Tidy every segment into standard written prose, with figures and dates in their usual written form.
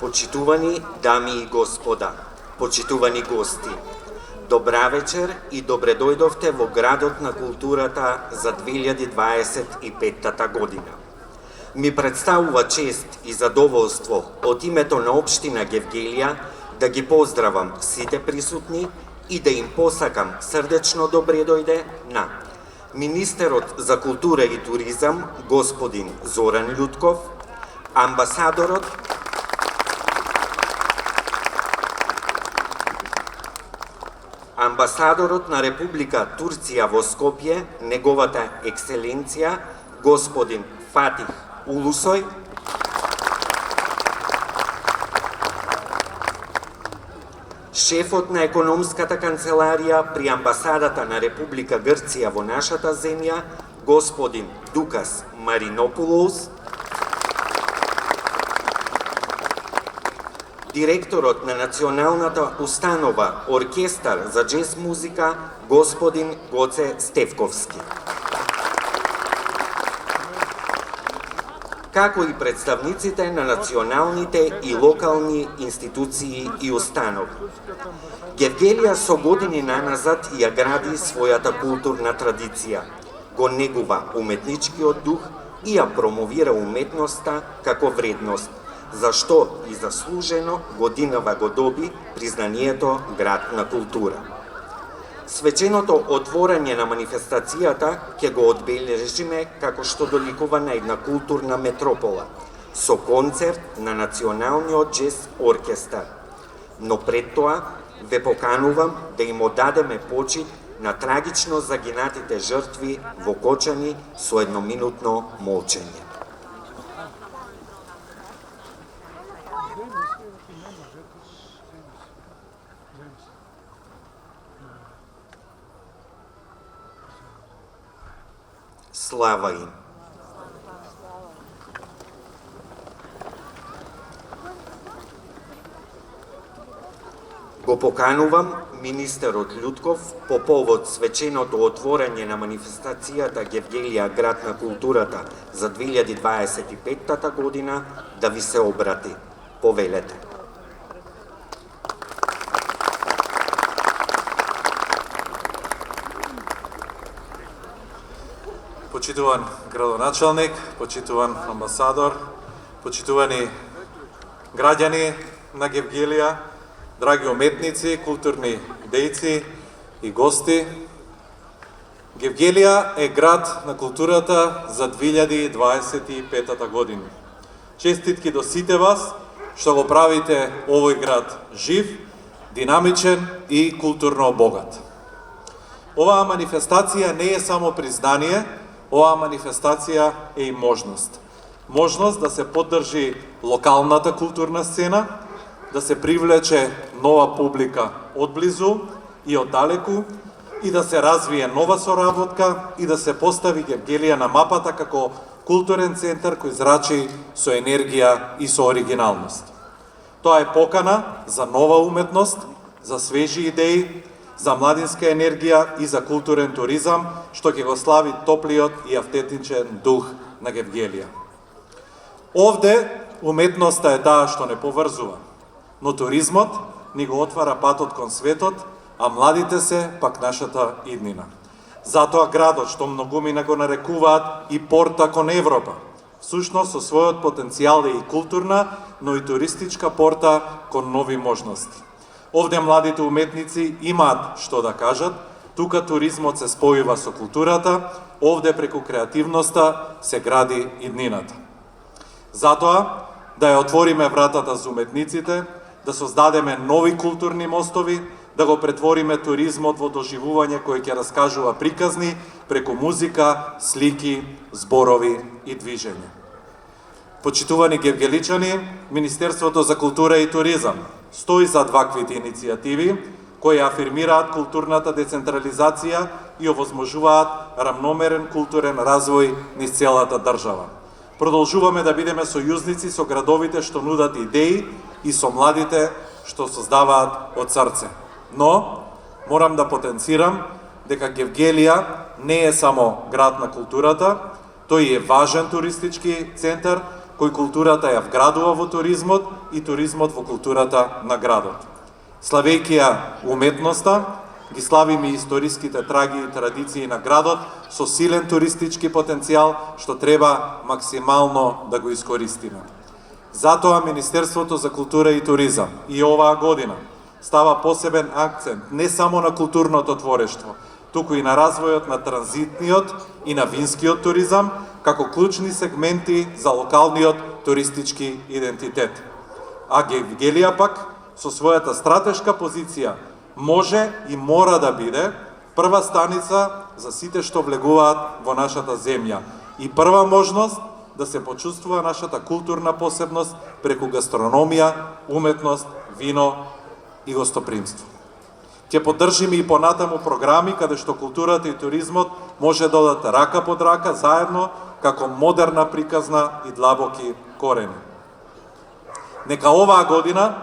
Почитувани дами и господа, почитувани гости, добра вечер и добре дојдовте во Градот на културата за 2025 година. Ми представува чест и задоволство од името на Општина Гевгелија да ги поздравам сите присутни и да им посакам срдечно добре дојде на Министерот за култура и туризам господин Зоран Љутков, амбасадорот на Република Турција во Скопје, неговата екселенција господин Фатих Улусој, шефот на економската канцеларија при амбасадата на Република Грција во нашата земја, господин Дукас Маринопулос, директорот на Националната установа Оркестар за джез музика, господин Гоце Стевковски, како и представниците на националните и локални институции и установи. Гевгелија со години наназад ја гради својата културна традиција, го негува уметничкиот дух и ја промовира уметноста како вредност, за што и заслужено годинава го доби признанието Град на култура. Свеченото отворање на манифестацијата ќе го одбележиме како што доликува на една културна метропола, со концерт на Националниот джез оркестар. Но пред тоа ве поканувам да им одадеме почит на трагично загинатите жртви во Кочани со едноминутно молчење. Слава им! Го поканувам министерот Љутков по повод свеченото отворање на манифестацијата Гевгелија Град на културата за 2025 година да ви се обрати. Повелете. Почитуван градоначалник, почитуван амбасадор, почитувани граѓани на Гевгелија, драги уметници, културни дејци и гости. Гевгелија е град на културата за 2025 година. Честитки до сите вас што го правите овој град жив, динамичен и културно богат. Оваа манифестација не е само признание, оваа манифестација е и можност. Можност да се поддржи локалната културна сцена, да се привлече нова публика одблизу и оддалеку и да се развие нова соработка и да се постави Гевгелија на мапата како културен центар кој зрачи со енергија и со оригиналност. Тоа е покана за нова уметност, за свежи идеи, за младинска енергија и за културен туризам, што ќе го слави топлиот и автентичен дух на Гевгелија. Овде уметноста е таа што не поврзува, но туризмот ни го отвара патот кон светот, а младите се пак нашата иднина. Затоа градот, што многумина го нарекуваат и порта кон Европа, всушност со својот потенцијал е и културна, но и туристичка порта кон нови можности. Овде младите уметници имаат што да кажат, тука туризмот се спојува со културата, овде преку креативноста се гради иднината. Затоа, да ја отвориме вратата за уметниците, да создадеме нови културни мостови, да го претвориме туризмот во доживување кој ќе раскажува приказни преку музика, слики, зборови и движење. Почитувани гевгеличани, Министерството за култура и туризам стои зад ваквите иницијативи кои афирмираат културната децентрализација и овозможуваат рамномерен културен развој низ целата држава. Продолжуваме да бидеме сојузници со градовите што нудат идеи и со младите што создаваат од срце. Но, морам да потенцирам дека Гевгелија не е само град на културата, тој е важен туристички центар, кој културата ја вградува во туризмот и туризмот во културата на градот. Славејќи ја уметноста, ги славиме историските траги и традиции на градот со силен туристички потенцијал, што треба максимално да го искористиме. Затоа Министерството за култура и туризам и оваа година става посебен акцент не само на културното творештво, туку и на развојот на транзитниот и на винскиот туризам, како клучни сегменти за локалниот туристички идентитет. А Гевгелија пак, со својата стратешка позиција, може и мора да биде прва станица за сите што влегуваат во нашата земја и прва можност да се почувствува нашата културна посебност преку гастрономија, уметност, вино и гостопримство. Ќе поддржиме и понатаму програми каде што културата и туризмот може да одат рака под рака заедно како модерна приказна и длабоки корени. Нека оваа година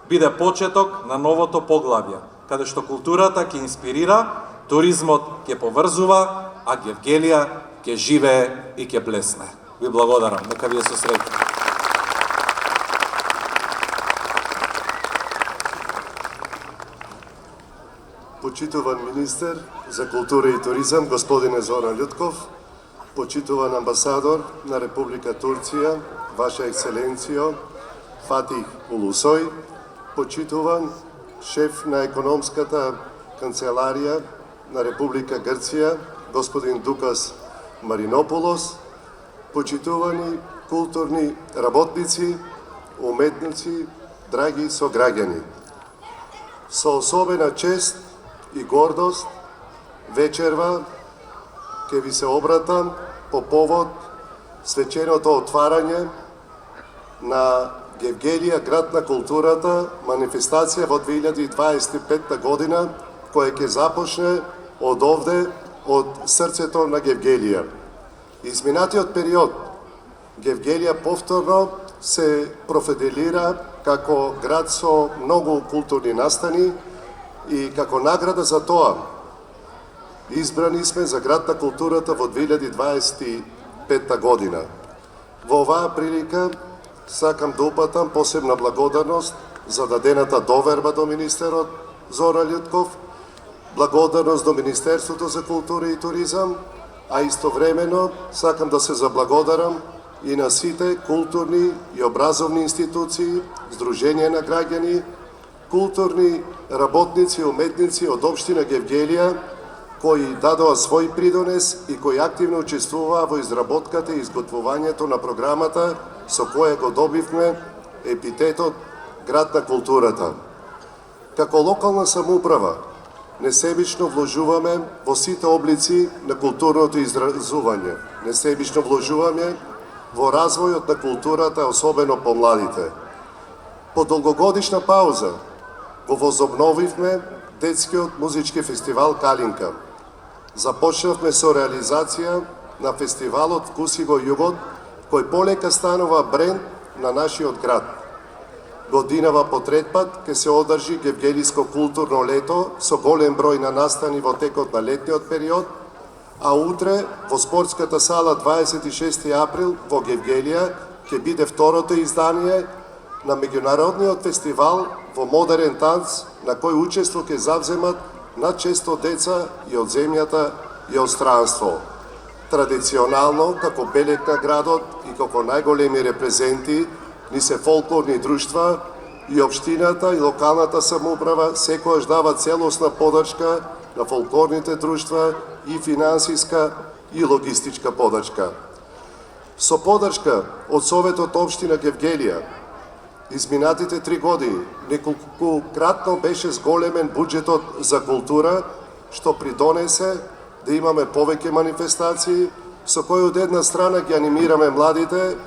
биде почеток на новото поглавје, каде што културата ќе инспирира, туризмот ќе поврзува, а Гевгелија ќе живее и ќе блесне. Ви благодарам. Нека ви е со среќа. Почитуван министер за култура и туризам, господине Зоран Љутков, почитуван амбасадор на Република Турција, Ваша Екселенцијо, Фатих Улусој, почитуван шеф на економската канцеларија на Република Грција, господин Дукас Маринополос, почитувани културни работници, уметници, драги сограѓани. Со особена чест и гордост вечерва ќе ви се обратам по повод свеченото отварање на Гевгелија, град на културата, манифестација во 2025 година, која ќе започне од овде, од срцето на Гевгелија. Изминатиот период Гевгелија повторно се профилира како град со многу културни настани и како награда за тоа избрани сме за град на културата во 2025 година. Во оваа прилика сакам да упатам посебна благодарност за дадената доверба до министерот Зоран Љутков, благодарност до Министерството за култура и туризам, а истовремено сакам да се заблагодарам и на сите културни и образовни институции, здруженија на граѓани, културни работници и уметници од општина Гевгелија, кои дадоа свој придонес и кои активно учествуваа во изработката и изготвувањето на програмата со која го добивме епитетот град на културата. Како локална самоуправа, несебично вложуваме во сите облици на културното изразување. Несебично вложуваме во развојот на културата, особено по младите. По долгогодишна пауза го возобновивме детскиот музички фестивал Калинка. Започнавме со реализација на фестивалот Вкуси го југот, кој полека станува бренд на нашиот град. Годинава по трет пат ќе се одржи Гевгелиско културно лето со голем број на настани во текот на летниот период, а утре во спортската сала 26 април во Гевгелија ќе биде второто издание на меѓународниот фестивал во модерен танц, на кој учество ќе завземат над 600 деца и од земјата и од странство. Традиционално, како белег на градот и како најголеми репрезенти, ни се фолклорни друштва и општината и локалната самоуправа секојаш дава целосна подршка на фолклорните друштва и финансиска и логистичка подршка. Со подршка од Советот општина Гевгелија, изминатите 3 години неколкократно беше зголемен буџетот за култура, што придонесе да имаме повеќе манифестации, со кои од една страна ги анимираме младите,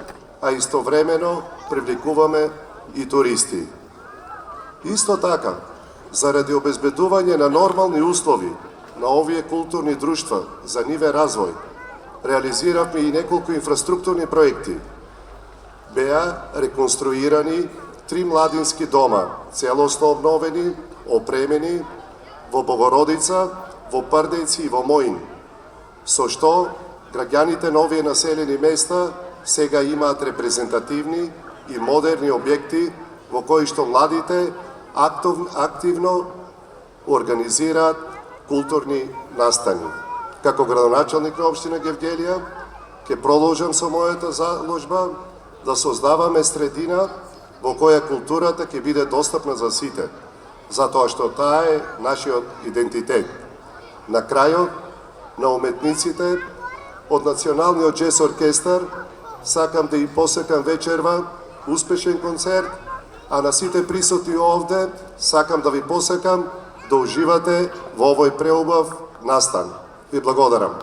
а истовремено привлекуваме и туристи. Исто така, заради обезбедување на нормални услови на овие културни друштва за нивен развој, реализиравме и неколку инфраструктурни проекти. Беа реконструирани 3 младински дома, целосно обновени, опремени во Богородица, во Прдејци и во Моин, со што граѓаните на овие населени места сега имаат репрезентативни и модерни објекти во кои што младите активно организираат културни настани. Како градоначалник на општина Гевгелија, ќе продолжам со мојата заложба да создаваме средина во која културата ќе биде достапна за сите, затоа што таа е нашиот идентитет. На крајот, на уметниците од Националниот џез оркестар сакам да им посакам вечерва успешен концерт, а на сите присутни овде сакам да ви посакам да уживате во овој преубав настан. Ви благодарам.